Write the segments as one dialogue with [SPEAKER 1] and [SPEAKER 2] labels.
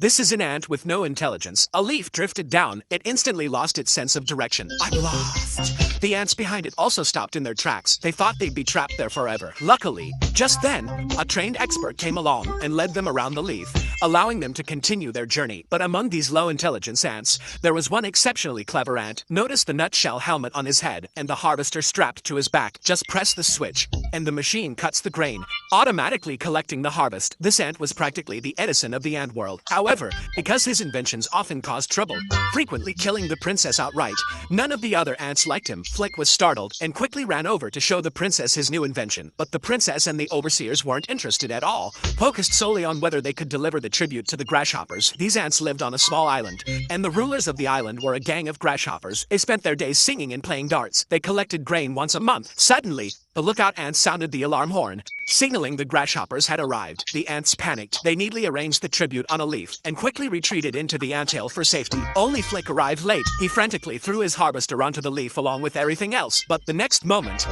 [SPEAKER 1] This is an ant with no intelligence. A leaf drifted down. It instantly lost its sense of direction. I'm lost. The ants behind it also stopped in their tracks. They thought they'd be trapped there forever. Luckily, just then, a trained expert came along and led them around the leaf, allowing them to continue their journey. But among these low-intelligence ants, there was one exceptionally clever ant. Notice the nutshell helmet on his head and the harvester strapped to his back. Just press the switch, and the machine cuts the grain, automatically collecting the harvest. This ant was practically the Edison of the ant world. However, because his inventions often caused trouble, frequently killing the princess outright, none of the other ants liked him. Flick was startled and quickly ran over to show the princess his new invention. But the princess and the overseers weren't interested at all, focused solely on whether they could deliver the tribute to the grasshoppers. These ants lived on a small island, and the rulers of the island were a gang of grasshoppers. They spent their days singing and playing darts. They collected grain once a month. Suddenly, the lookout ants sounded the alarm horn, signaling the grasshoppers had arrived. The ants panicked. They neatly arranged the tribute on a leaf and quickly retreated into the anthill for safety. Only Flick arrived late. He frantically threw his harvester onto the leaf along with everything else. But the next moment,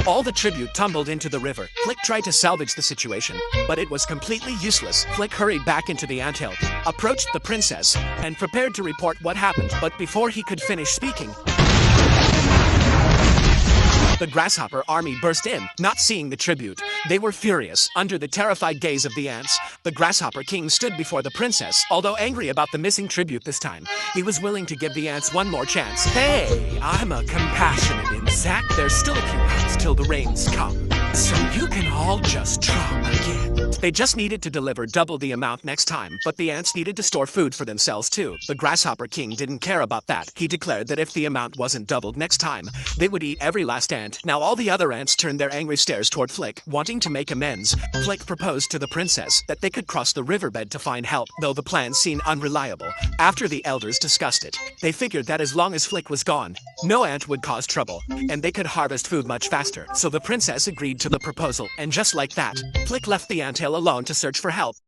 [SPEAKER 1] all the tribute tumbled into the river. Flick tried to salvage the situation, but it was completely useless. Flick hurried back into the anthill, approached the princess, and prepared to report what happened. But before he could finish speaking, the grasshopper army burst in. Not seeing the tribute, they were furious. Under the terrified gaze of the ants, the grasshopper king stood before the princess. Although angry about the missing tribute this time, he was willing to give the ants one more chance. Hey, I'm a compassionate insect. There's still a few months till the rains come, so you can all just try again. They just needed to deliver double the amount next time, but the ants needed to store food for themselves too. The grasshopper king didn't care about that. He declared that if the amount wasn't doubled next time, they would eat every last ant. Now all the other ants turned their angry stares toward Flick. Wanting to make amends, Flick proposed to the princess that they could cross the riverbed to find help, though the plan seemed unreliable. After the elders discussed it, they figured that as long as Flick was gone, no ant would cause trouble, and they could harvest food much faster. So the princess agreed to the proposal, and just like that, Flick left the anthill alone to search for help.